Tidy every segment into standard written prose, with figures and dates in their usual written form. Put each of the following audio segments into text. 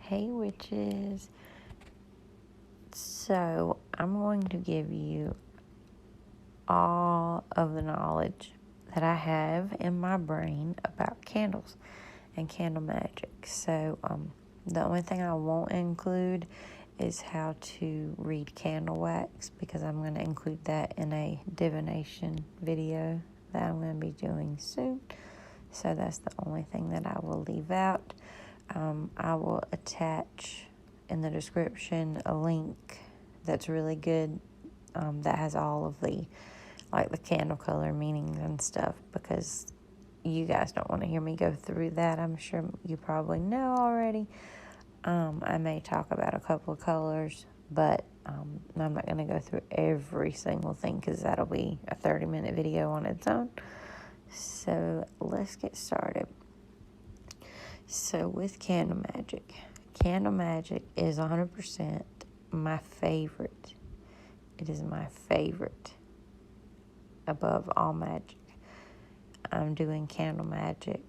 Hey witches, so I'm going to give you all of the knowledge that I have in my brain about candles and candle magic. So the only thing I won't include is how to read candle wax, because I'm going to include that in a divination video that I'm going to be doing soon. So that's the only thing that I will leave out. I will attach in the description a link that's really good, that has all of the candle color meanings and stuff, because you guys don't want to hear me go through that. I'm sure you probably know already. I may talk about a couple of colors, but I'm not going to go through every single thing, because that'll be a 30-minute video on its own. So let's get started. So with candle magic is 100% my favorite. It is my favorite above all magic. I'm doing candle magic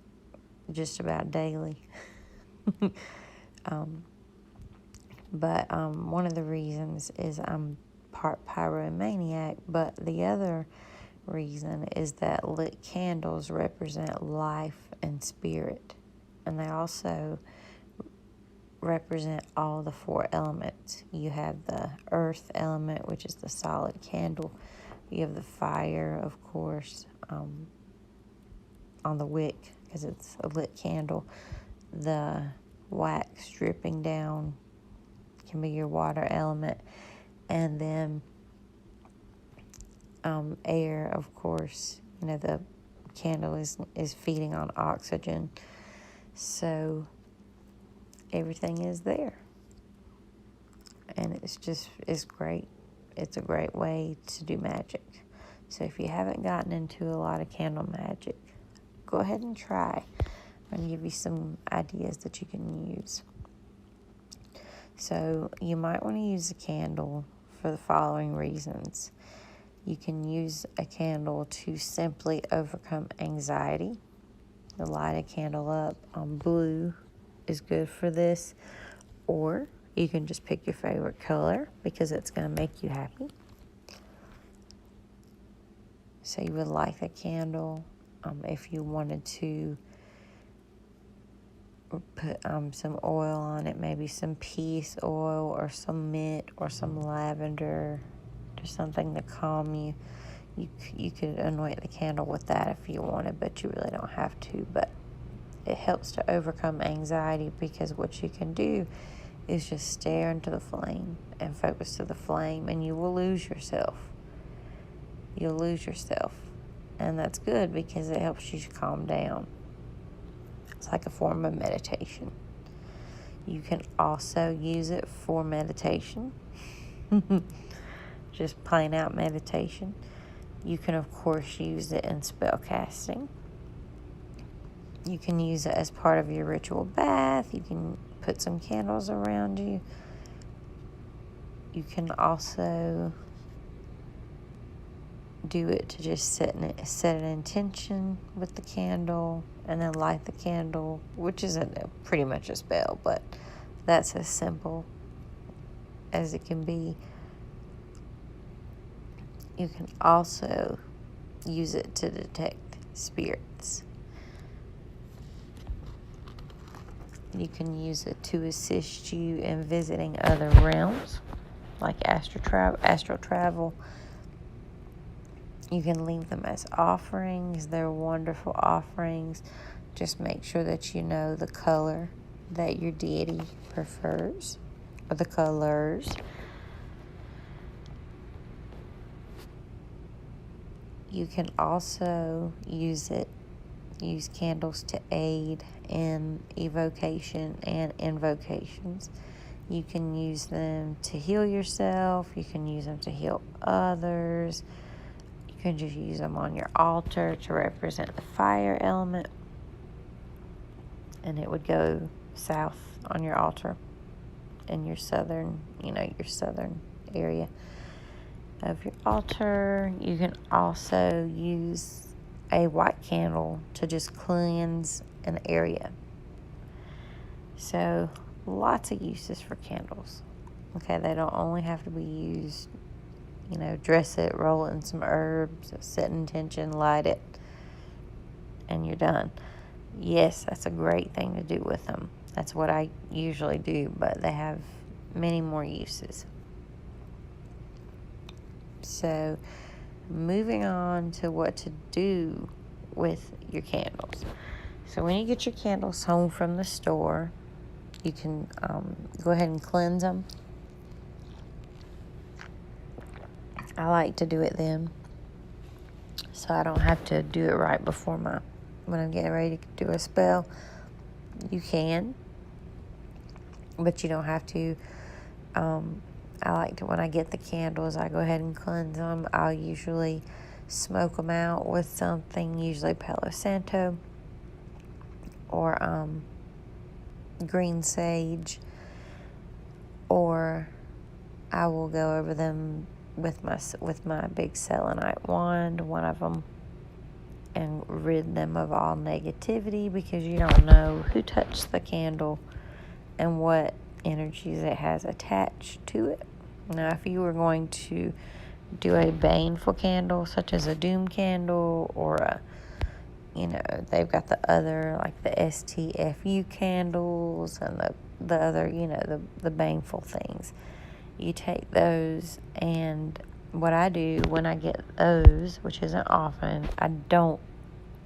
just about daily. But one of the reasons is I'm part pyromaniac, but the other reason is that lit candles represent life and spirit. And they also represent all the 4 elements. You have the earth element, which is the solid candle. You have the fire, of course, on the wick, because it's a lit candle. The wax dripping down can be your water element. And then air, of course. You know, the candle is feeding on oxygen. So everything is there. And it's great. It's a great way to do magic. So if you haven't gotten into a lot of candle magic, go ahead and try. I'm going to give you some ideas that you can use. So you might want to use a candle for the following reasons. You can use a candle to simply overcome anxiety. Light a candle up on blue is good for this. Or you can just pick your favorite color, because it's going to make you happy. So you would light a candle. If you wanted to put some oil on it, maybe some peace oil or some mint or some lavender, just something to calm you. You could anoint the candle with that if you wanted, but you really don't have to. But it helps to overcome anxiety, because what you can do is just stare into the flame and focus to the flame, and you will lose yourself. You'll lose yourself. And that's good, because it helps you to calm down. It's like a form of meditation. You can also use it for meditation. Just plain out meditation. You can, of course, use it in spellcasting. You can use it as part of your ritual bath. You can put some candles around you. You can also do it to just set an intention with the candle, and then light the candle, which isn't pretty much a spell, but that's as simple as it can be. You can also use it to detect spirits. You can use it to assist you in visiting other realms, like astral travel. You can leave them as offerings. They're wonderful offerings. Just make sure that you know the color that your deity prefers, or the colors. You can also use candles to aid in evocation and invocations. You can use them to heal yourself. You can use them to heal others. You can just use them on your altar to represent the fire element. And it would go south on your altar in your southern area of your altar. You can also use a white candle to just cleanse an area. So lots of uses for candles. Okay, they don't only have to be used, dress it, roll it in some herbs, set intention, light it, and you're done. Yes, that's a great thing to do with them. That's what I usually do, but they have many more uses. So, moving on to what to do with your candles. So, when you get your candles home from the store, you can go ahead and cleanse them. I like to do it then, so I don't have to do it right before when I'm getting ready to do a spell. You can, but you don't have to. I like to, when I get the candles, I go ahead and cleanse them. I'll usually smoke them out with something, usually Palo Santo or green sage, or I will go over them with my big selenite wand, one of them, and rid them of all negativity, because you don't know who touched the candle and what energies it has attached to it. Now, if you were going to do a baneful candle, such as a doom candle, or they've got the other, like the STFU candles and the other, the baneful things. You take those, and what I do when I get those, which isn't often, I don't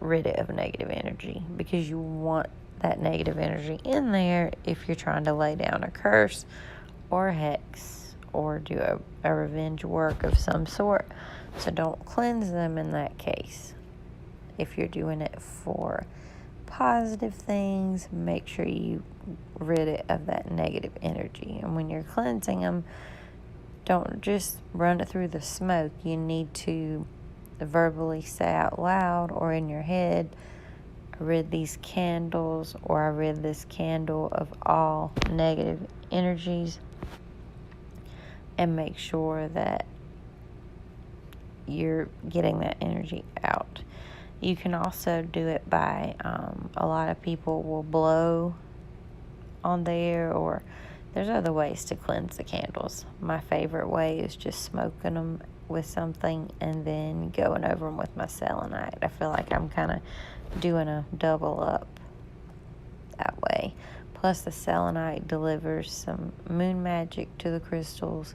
rid it of negative energy, because you want that negative energy in there if you're trying to lay down a curse or a hex or do a revenge work of some sort. So don't cleanse them in that case. If you're doing it for positive things, make sure you rid it of that negative energy. And when you're cleansing them, don't just run it through the smoke. You need to verbally say out loud or in your head, I rid these candles, or I rid this candle of all negative energies, and make sure that you're getting that energy out. You can also do it by, a lot of people will blow on there, or there's other ways to cleanse the candles. My favorite way is just smoking them with something and then going over them with my selenite. I feel like I'm kind of doing a double up that way. Plus, the selenite delivers some moon magic to the crystals,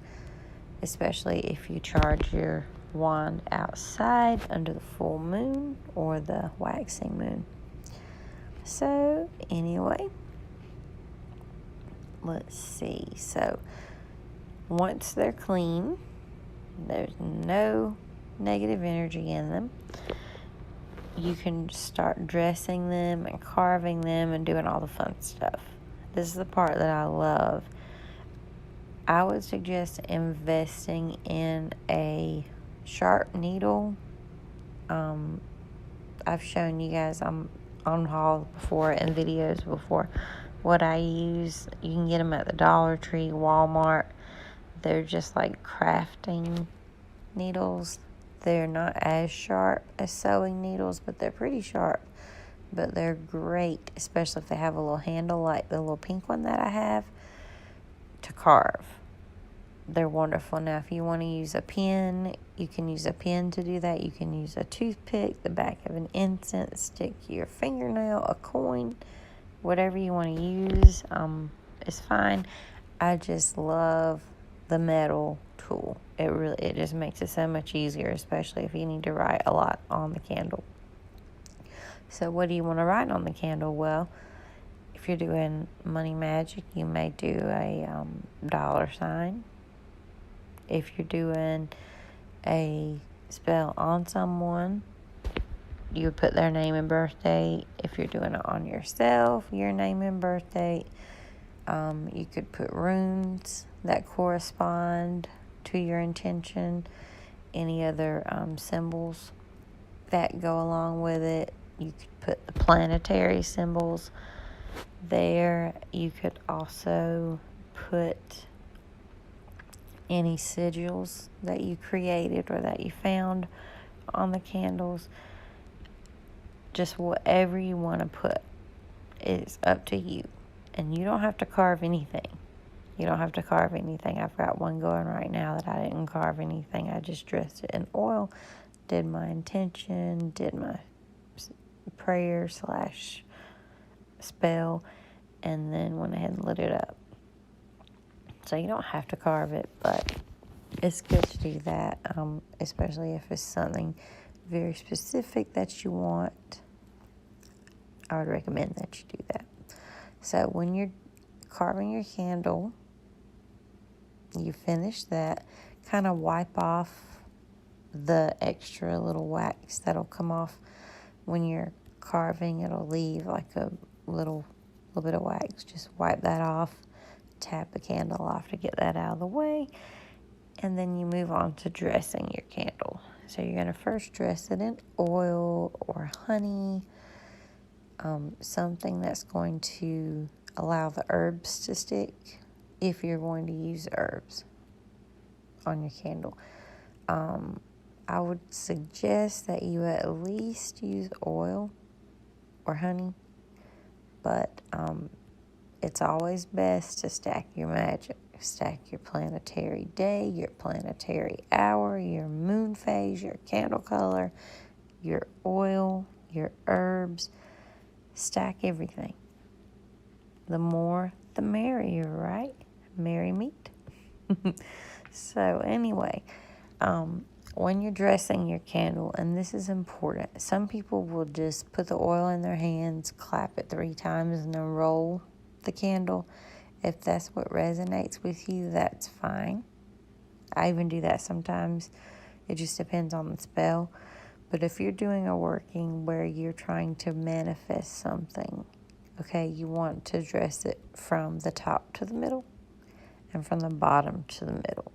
especially if you charge your wand outside under the full moon or the waxing moon. So, anyway, let's see. So, once they're clean, there's no negative energy in them, you can start dressing them and carving them and doing all the fun stuff. This is the part that I love. I would suggest investing in a sharp needle. I've shown you guys on haul before and videos before what I use. You can get them at the Dollar Tree, Walmart. They're just like crafting needles. They're not as sharp as sewing needles, but they're pretty sharp. But they're great, especially if they have a little handle like the little pink one that I have, to carve. They're wonderful. Now, if you want to use a pen, you can use a pen to do that. You can use a toothpick, the back of an incense stick, your fingernail, a coin, whatever you want to use is fine. I just love the metal tool. It just makes it so much easier, especially if you need to write a lot on the candle. So what do you want to write on the candle? Well, if you're doing money magic, you may do a dollar sign. If you're doing a spell on someone, you would put their name and birth date. If you're doing it on yourself, your name and birth date. You could put runes that correspond to your intention, any other symbols that go along with it. You could put the planetary symbols there. You could also put any sigils that you created or that you found on the candles. Just whatever you want to put is up to you. And you don't have to carve anything. You don't have to carve anything. I've got one going right now that I didn't carve anything. I just dressed it in oil, did my intention, did my prayer / spell, and then went ahead and lit it up. So you don't have to carve it, but it's good to do that, especially if it's something very specific that you want. I would recommend that you do that. So when you're carving your candle, you finish that, kind of wipe off the extra little wax that'll come off when you're carving. It'll leave like a little bit of wax. Just wipe that off, tap the candle off to get that out of the way, and then you move on to dressing your candle. So you're going to first dress it in oil or honey, something that's going to allow the herbs to stick if you're going to use herbs on your candle. I would suggest that you at least use oil or honey, but it's always best to stack your magic. Stack your planetary day, your planetary hour, your moon phase, your candle color, your oil, your herbs. Stack everything. The more, the merrier, right? Merry meet. So anyway, when you're dressing your candle, and this is important, some people will just put the oil in their hands, clap it 3 times, and then roll the candle. If that's what resonates with you, that's fine. I even do that sometimes. It just depends on the spell. But if you're doing a working where you're trying to manifest something, okay, you want to dress it from the top to the middle and from the bottom to the middle.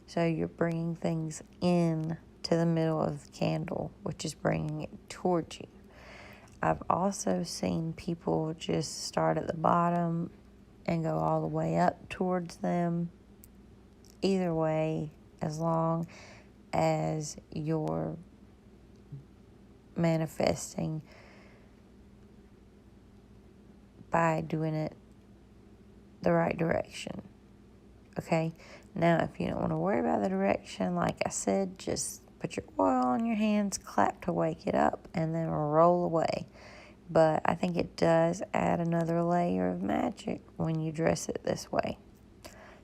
So you're bringing things in to the middle of the candle, which is bringing it towards you. I've also seen people just start at the bottom and go all the way up towards them. Either way, as long as you're manifesting by doing it the right direction. Okay? Now, if you don't want to worry about the direction, like I said, just put your oil on your hands, clap to wake it up, and then roll away. But I think it does add another layer of magic when you dress it this way.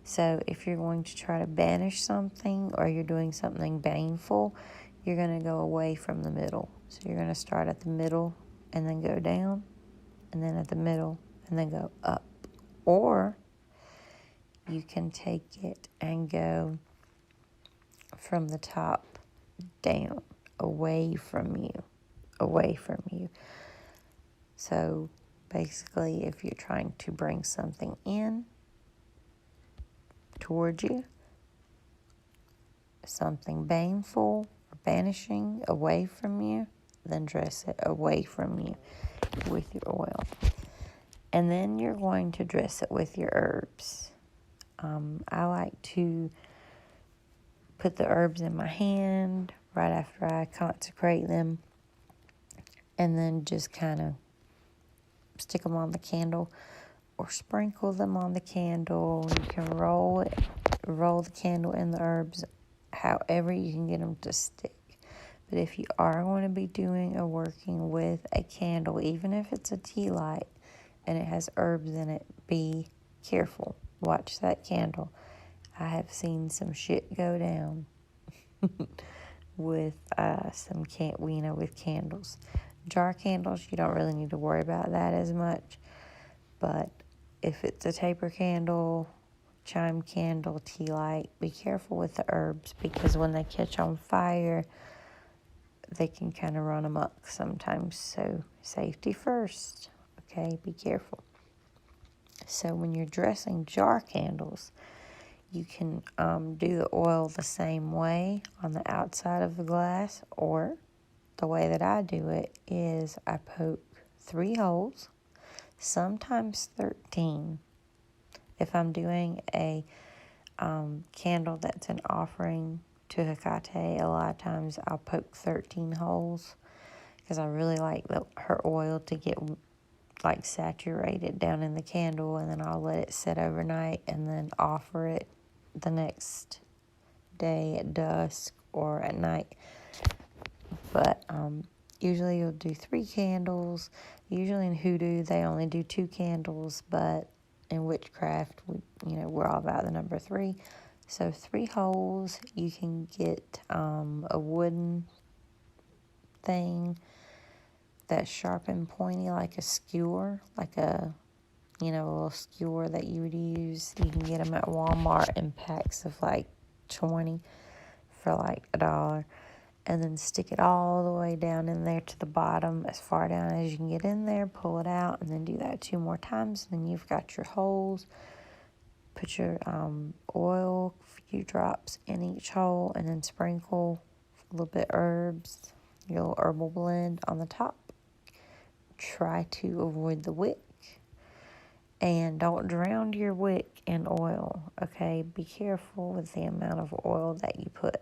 So if you're going to try to banish something or you're doing something baneful, you're going to go away from the middle. So you're going to start at the middle and then go down, and then at the middle and then go up. Or you can take it and go from the top down, away from you. So basically, if you're trying to bring something in towards you, something baneful or banishing away from you, then dress it away from you with your oil. And then you're going to dress it with your herbs. I like to put the herbs in my hand right after I consecrate them, and then just kind of stick them on the candle or sprinkle them on the candle. You can roll the candle in the herbs, however you can get them to stick. But if you are going to be doing a working with a candle, even if it's a tea light and it has herbs in it, be careful. Watch that candle. I have seen some shit go down with with candles. Jar candles, you don't really need to worry about that as much. But if it's a taper candle, chime candle, tea light, be careful with the herbs, because when they catch on fire, they can kind of run amok sometimes. So safety first, okay? Be careful. So when you're dressing jar candles, you can do the oil the same way on the outside of the glass, or the way that I do it is I poke 3 holes, sometimes 13. If I'm doing a candle that's an offering to Hecate, a lot of times I'll poke 13 holes because I really like her oil to get like saturate it down in the candle, and then I'll let it sit overnight and then offer it the next day at dusk or at night. But usually you'll do 3 candles. Usually in Hoodoo they only do 2 candles, but in Witchcraft we're all about the number 3. So 3 holes. You can get a wooden thing that's sharp and pointy, like a skewer, like a little skewer that you would use. You can get them at Walmart in packs of like 20 for like $1. And then stick it all the way down in there to the bottom, as far down as you can get in there. Pull it out, and then do that 2 more times. And then you've got your holes. Put your oil, a few drops in each hole, and then sprinkle a little bit herbs, your little herbal blend on the top. Try to avoid the wick. And don't drown your wick in oil, okay? Be careful with the amount of oil that you put.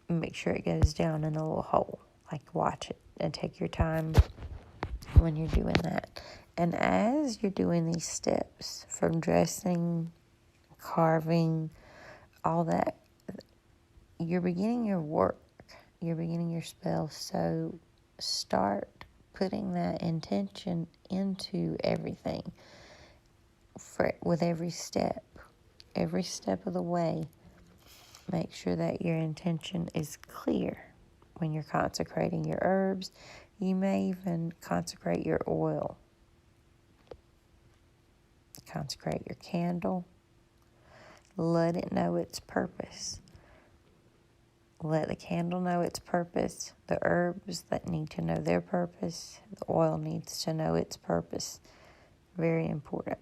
Make sure it goes down in the little hole. Like, watch it and take your time when you're doing that. And as you're doing these steps, from dressing, carving, all that, you're beginning your work. You're beginning your spell. So start putting that intention into everything with every step of the way. Make sure that your intention is clear when you're consecrating your herbs. You may even consecrate your oil. Consecrate your candle. Let it know its purpose. Let the candle know its purpose. The herbs that need to know their purpose. The oil needs to know its purpose. Very important.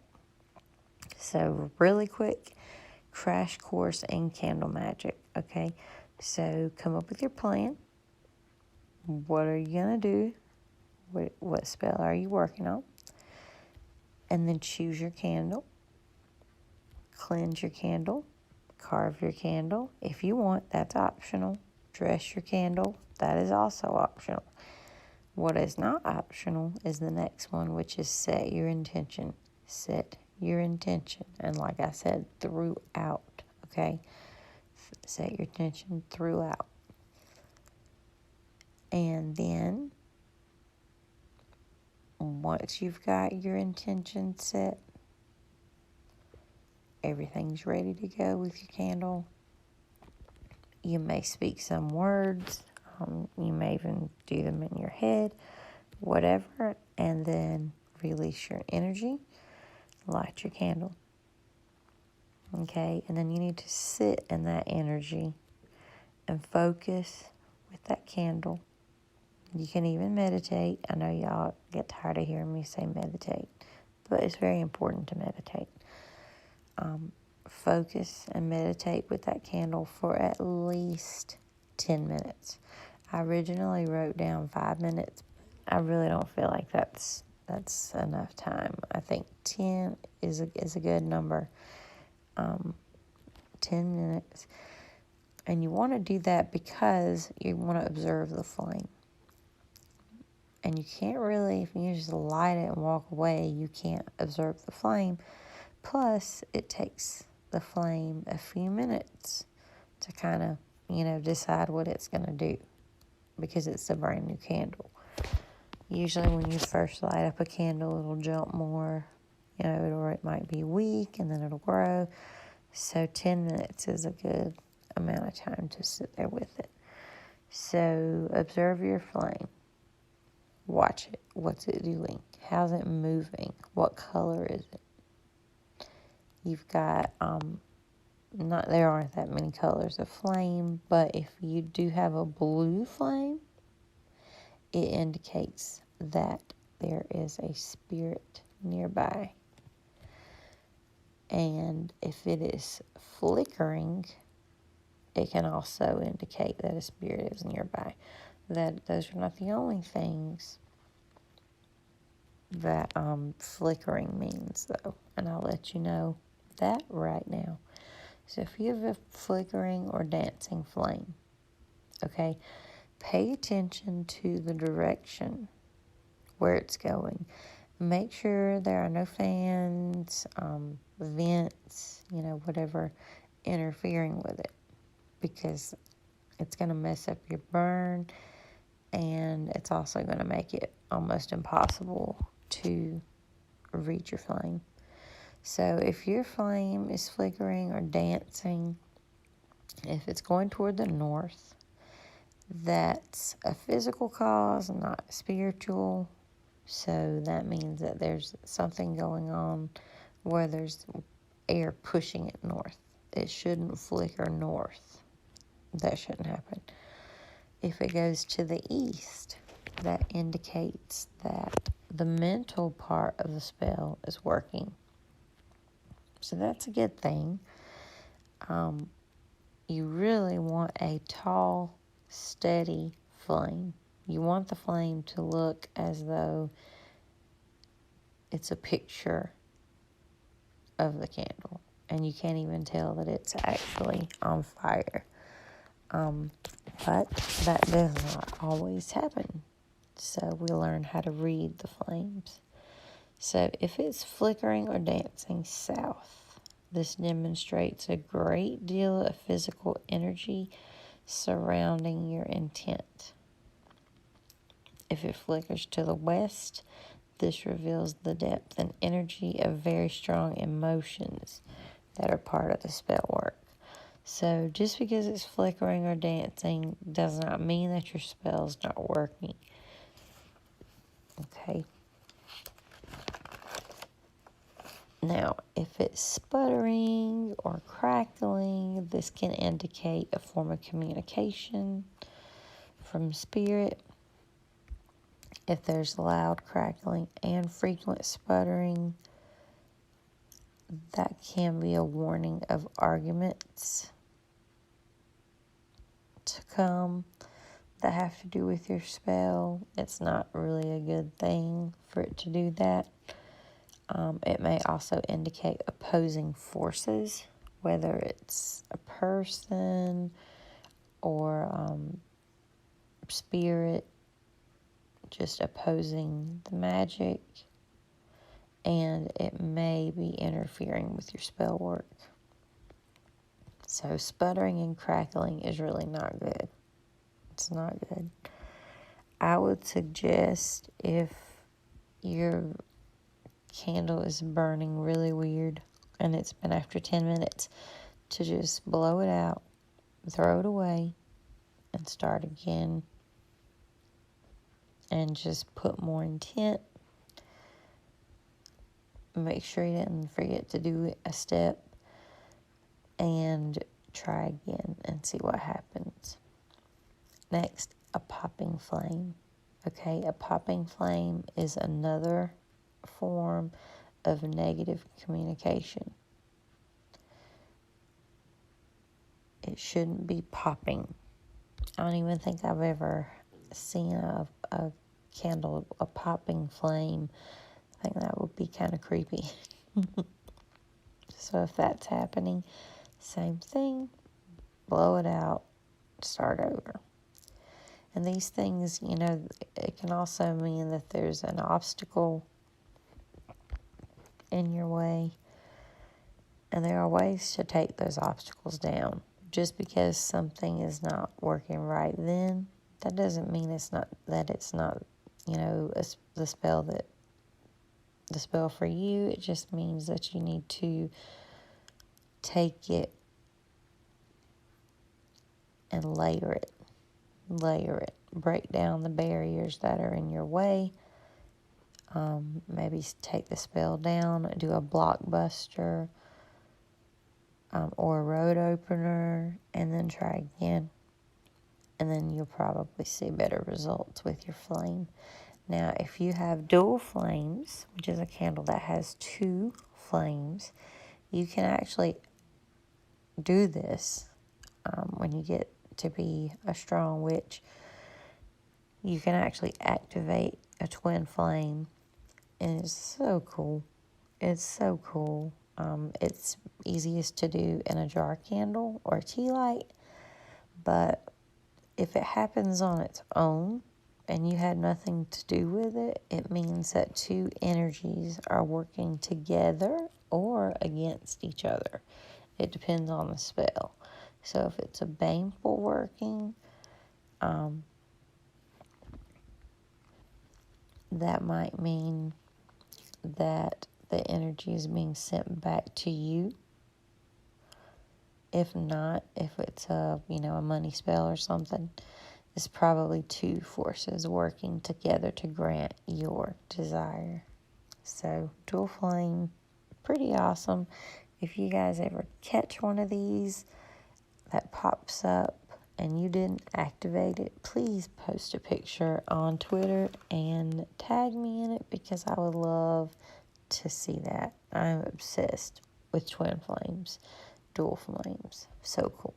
So really quick, crash course in candle magic, okay? So come up with your plan. What are you going to do? What spell are you working on? And then choose your candle. Cleanse your candle. Carve your candle. If you want, that's optional. Dress your candle. That is also optional. What is not optional is the next one, which is set your intention. Set your intention. And like I said, throughout, okay? Set your intention throughout. And then, once you've got your intention set, everything's ready to go with your candle. You may speak some words. You may even do them in your head, whatever. And then release your energy. Light your candle. Okay? And then you need to sit in that energy and focus with that candle. You can even meditate. I know y'all get tired of hearing me say meditate, but it's very important to meditate. Focus and meditate with that candle for at least 10 minutes. I originally wrote down 5 minutes. I really don't feel like that's enough time. I think 10 is a good number. 10 minutes. And you want to do that because you want to observe the flame. And you can't really, if you just light it and walk away, you can't observe the flame. Plus, it takes the flame a few minutes to kind of, decide what it's going to do, because it's a brand new candle. Usually when you first light up a candle, it'll jump more, or it might be weak and then it'll grow. So 10 minutes is a good amount of time to sit there with it. So observe your flame. Watch it. What's it doing? How's it moving? What color is it? You've got, there aren't that many colors of flame, but if you do have a blue flame, it indicates that there is a spirit nearby. And if it is flickering, it can also indicate that a spirit is nearby. Those are not the only things that flickering means, though. And I'll let you know that right now. So if you have a flickering or dancing flame, okay, pay attention to the direction where it's going. Make sure there are no fans, vents, whatever interfering with it, because it's going to mess up your burn, and it's also going to make it almost impossible to reach your flame. So if your flame is flickering or dancing, if it's going toward the north, that's a physical cause, not spiritual. So that means that there's something going on where there's air pushing it north. It shouldn't flicker north. That shouldn't happen. If it goes to the east, that indicates that the mental part of the spell is working. So that's a good thing. You really want a tall, steady flame. You want the flame to look as though it's a picture of the candle, and you can't even tell that it's actually on fire. But that does not always happen. So we learn how to read the flames. So if it's flickering or dancing south, this demonstrates a great deal of physical energy surrounding your intent. If it flickers to the west, this reveals the depth and energy of very strong emotions that are part of the spell work. So just because it's flickering or dancing does not mean that your spell's not working. Okay. Now, if it's sputtering or crackling, this can indicate a form of communication from spirit. If there's loud crackling and frequent sputtering, that can be a warning of arguments to come that have to do with your spell. It's not really a good thing for it to do that. It may also indicate opposing forces, whether it's a person or spirit just opposing the magic, and it may be interfering with your spell work. So sputtering and crackling is really not good. It's not good. I would suggest, if your candle is burning really weird and it's been after 10 minutes, to just blow it out, throw it away, and start again. And just put more intent. Make sure you didn't forget to do a step, and try again and see what happens. Next, a popping flame. Okay, a popping flame is another form of negative communication. It shouldn't be popping. I don't even think I've ever seen a candle, a popping flame. I think that would be kind of creepy. So if that's happening, same thing, blow it out, start over. And these things, it can also mean that there's an obstacle in your way. And there are ways to take those obstacles down. Just because something is not working right then, that doesn't mean it's not the spell for you. It just means that you need to take it and layer it. Break down the barriers that are in your way. Maybe take the spell down, do a blockbuster or a road opener, and then try again. And then you'll probably see better results with your flame. Now, if you have dual flames, which is a candle that has 2 flames, you can actually do this when you get to be a strong witch. You can actually activate a twin flame, and it's so cool. It's so cool. It's easiest to do in a jar candle or a tea light, but if it happens on its own, and you had nothing to do with it, it means that two energies are working together or against each other. It depends on the spell. So if it's a baneful working, that might mean that the energy is being sent back to you. If not, if it's a money spell or something, it's probably two forces working together to grant your desire. So dual flame, pretty awesome. If you guys ever catch one of these that pops up and you didn't activate it, please post a picture on Twitter and tag me in it, because I would love to see that. I'm obsessed with twin flames, dual flames. So cool.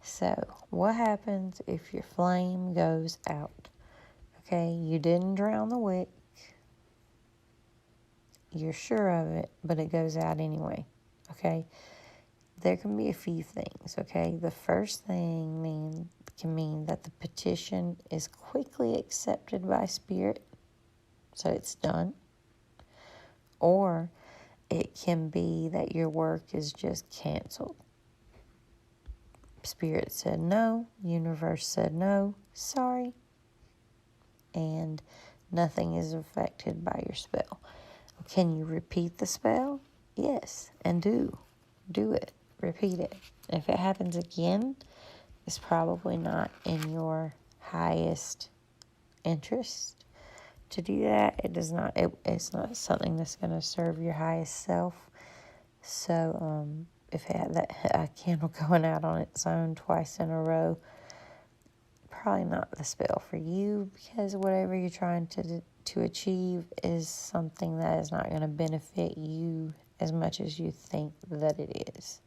So what happens if your flame goes out? Okay, you didn't drown the wick. You're sure of it, but it goes out anyway. Okay, there can be a few things. Okay, the first thing can mean that the petition is quickly accepted by spirit, so it's done. Or it can be that your work is just canceled. Spirit said no, universe said no, sorry, and nothing is affected by your spell. Can you repeat the spell? Yes, and do it. Repeat it. If it happens again, it's probably not in your highest interest to do that. It's not something that's going to serve your highest self. So if it had that candle going out on its own twice in a row, probably not the spell for you, because whatever you're trying to achieve is something that is not going to benefit you as much as you think that it is.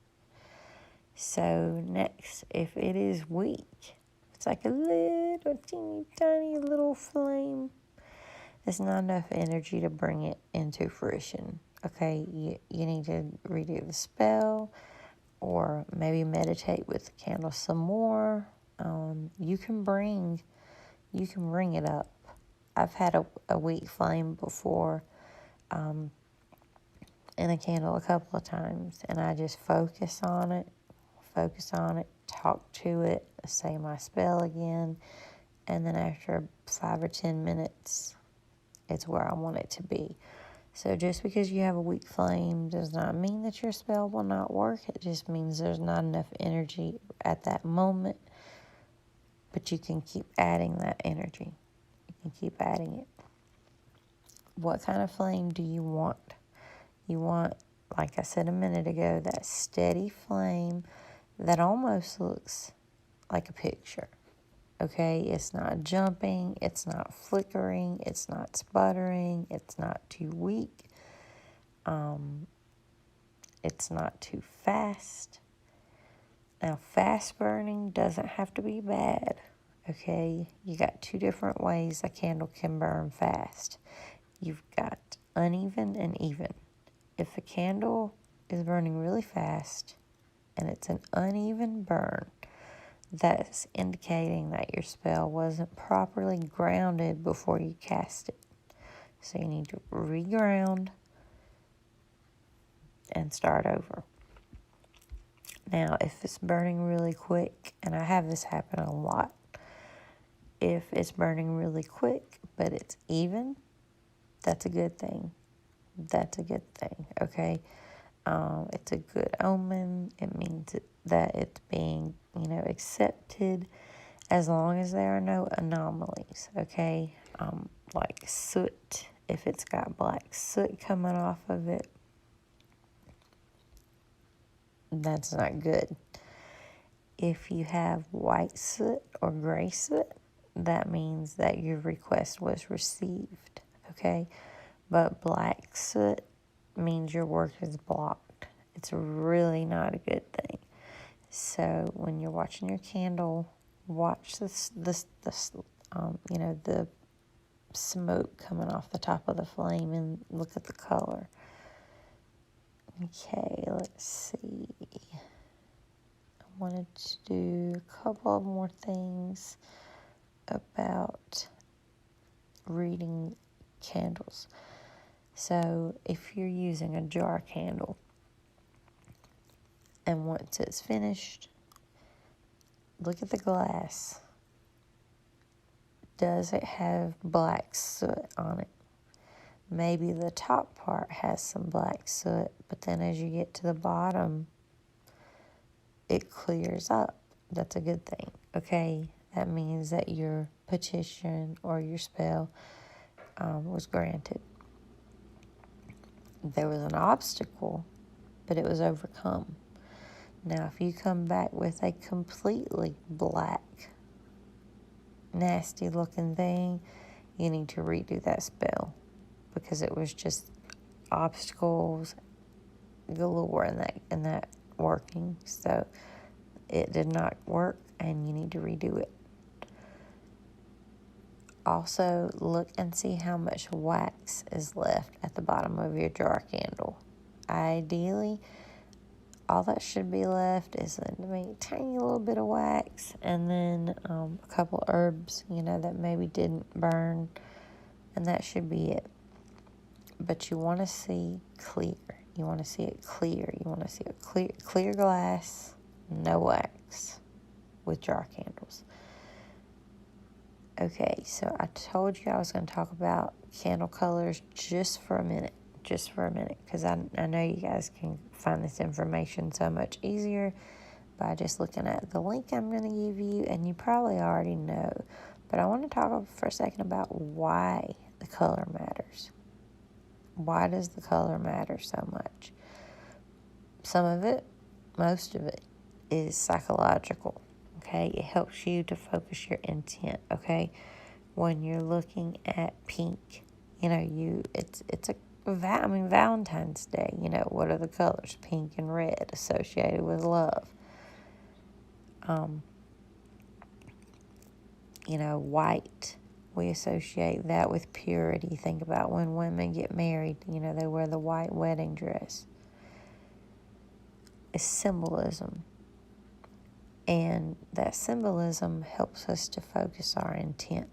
So next, if it is weak, it's like a little teeny tiny little flame, there's not enough energy to bring it into fruition. Okay, you need to redo the spell, or maybe meditate with the candle some more. You can bring it up. I've had a weak flame before in a candle a couple of times, and I just focus on it, talk to it, say my spell again, and then after 5 or 10 minutes, it's where I want it to be. So just because you have a weak flame does not mean that your spell will not work. It just means there's not enough energy at that moment. But you can keep adding that energy. You can keep adding it. What kind of flame do you want? You want, like I said a minute ago, that steady flame that almost looks like a picture. Okay, it's not jumping, it's not flickering, it's not sputtering, it's not too weak, it's not too fast. Now, fast burning doesn't have to be bad, okay? You got two different ways a candle can burn fast. You've got uneven and even. If a candle is burning really fast and it's an uneven burn, that's indicating that your spell wasn't properly grounded before you cast it. So you need to reground and start over. Now, if it's burning really quick, and I have this happen a lot, if it's burning really quick but it's even, that's a good thing. That's a good thing, okay? It's a good omen. It means that it's being, accepted, as long as there are no anomalies, okay? Like soot, if it's got black soot coming off of it, that's not good. If you have white soot or gray soot, that means that your request was received, okay? But black soot means your work is blocked. It's really not a good thing. So when you're watching your candle, watch the smoke coming off the top of the flame and look at the color. Okay, let's see. I wanted to do a couple of more things about reading candles. So if you're using a jar candle, and once it's finished, look at the glass. Does it have black soot on it? Maybe the top part has some black soot, but then as you get to the bottom, it clears up. That's a good thing, okay? That means that your petition or your spell was granted. There was an obstacle, but it was overcome. Now, if you come back with a completely black, nasty looking thing, you need to redo that spell, because it was just obstacles galore in that working. So it did not work, and you need to redo it. Also, look and see how much wax is left at the bottom of your jar candle. Ideally, all that should be left is a tiny little bit of wax, and then a couple herbs, that maybe didn't burn, and that should be it. But you want to see clear. You want to see it clear. You want to see it clear glass, no wax, with jar candles. Okay, so I told you I was going to talk about candle colors just for a minute, because I know you guys can find this information so much easier by just looking at the link I'm going to give you, and you probably already know. But I want to talk for a second about why the color matters. Why does the color matter so much? Some of it, most of it, is psychological. Okay, it helps you to focus your intent. Okay, when you're looking at pink, it's Valentine's Day. What are the colors? Pink and red associated with love. White, we associate that with purity. Think about when women get married. They wear the white wedding dress. It's symbolism. And that symbolism helps us to focus our intent.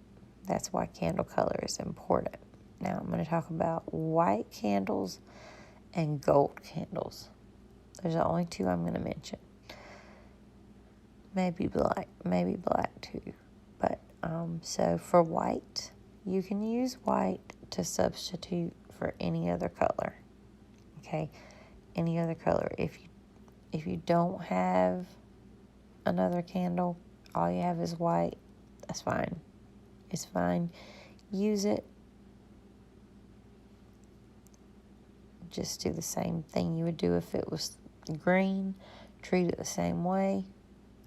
That's why candle color is important. Now I'm going to talk about white candles and gold candles. There's the only two I'm going to mention. Maybe black too. But so for white, you can use white to substitute for any other color. Okay, any other color. If you don't have another candle, all you have is white, that's fine. It's fine. Use it. Just do the same thing you would do if it was green. Treat it the same way.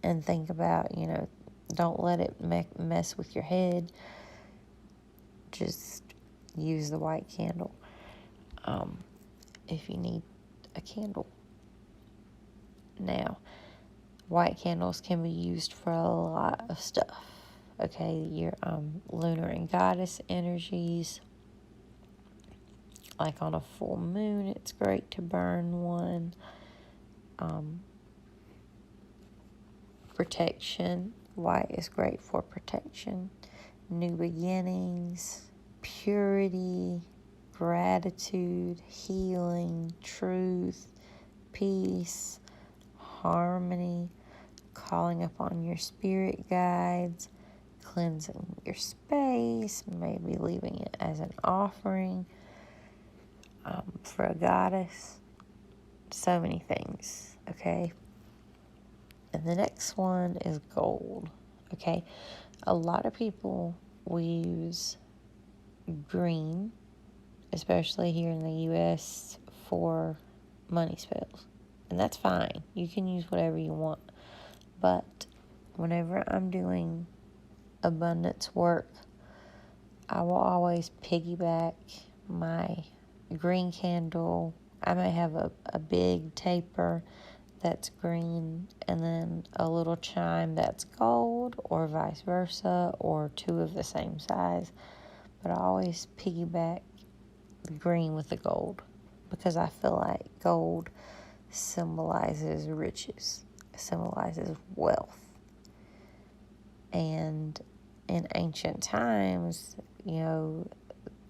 And think about, don't let it mess with your head. Just use the white candle if you need a candle. Now, white candles can be used for a lot of stuff. Okay, your lunar and goddess energies. Like on a full moon, it's great to burn one. Protection. White is great for protection. New beginnings, purity, gratitude, healing, truth, peace, harmony, calling upon your spirit guides, cleansing your space, maybe leaving it as an offering for a goddess. So many things, okay? And the next one is gold, okay? A lot of people will use green, especially here in the U.S., for money spells. And that's fine. You can use whatever you want. But whenever I'm doing abundance work, I will always piggyback my green candle. I may have a big taper that's green, and then a little chime that's gold, or vice versa, or two of the same size. But I always piggyback the green with the gold, because I feel like gold symbolizes riches, symbolizes wealth. And in ancient times, you know,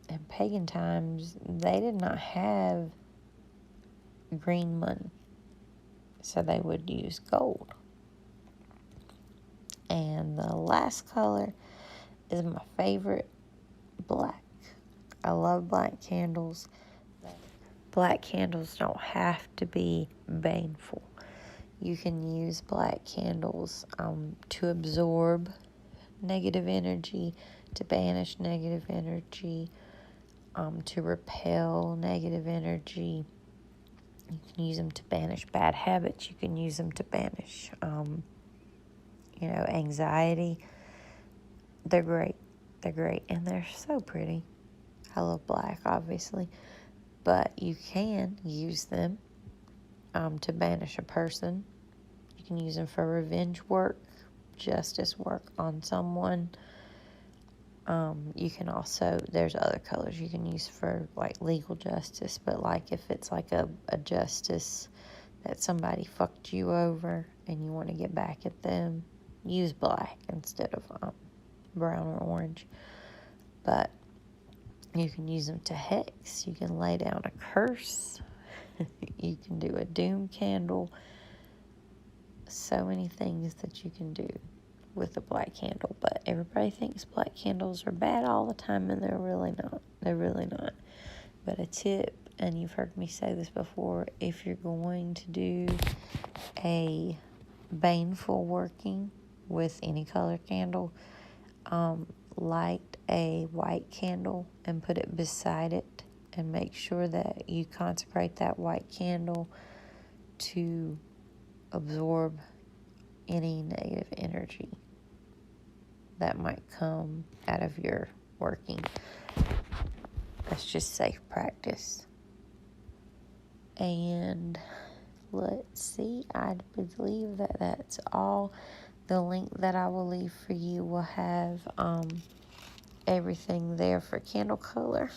in pagan times, they did not have green money. So they would use gold. And the last color is my favorite, black. I love black candles. Black candles don't have to be baneful. You can use black candles to absorb negative energy, to banish negative energy, to repel negative energy. You can use them to banish bad habits. You can use them to banish, anxiety. They're great. They're great. And they're so pretty. I love black, obviously. But you can use them to banish a person. You can use them for revenge work, justice work on someone. You can also, there's other colors you can use for, like, legal justice. But, like, if it's, like, a justice that somebody fucked you over and you want to get back at them, use black instead of brown or orange. But you can use them to hex. You can lay down a curse. You can do a doom candle. So many things that you can do with a black candle. But everybody thinks black candles are bad all the time, and they're really not. They're really not. But a tip, and you've heard me say this before, if you're going to do a baneful working with any color candle, light a white candle and put it beside it, and make sure that you consecrate that white candle to absorb any negative energy that might come out of your working. That's just safe practice. And let's see, I believe that that's all. The link that I will leave for you will have everything there for candle color,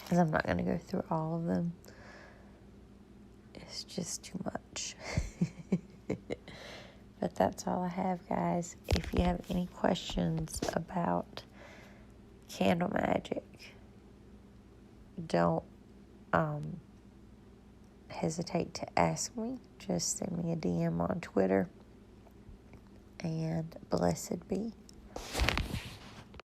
because I'm not going to go through all of them. It's just too much. But that's all I have, guys. If you have any questions about candle magic, don't hesitate to ask me. Just send me a DM on Twitter. And blessed be.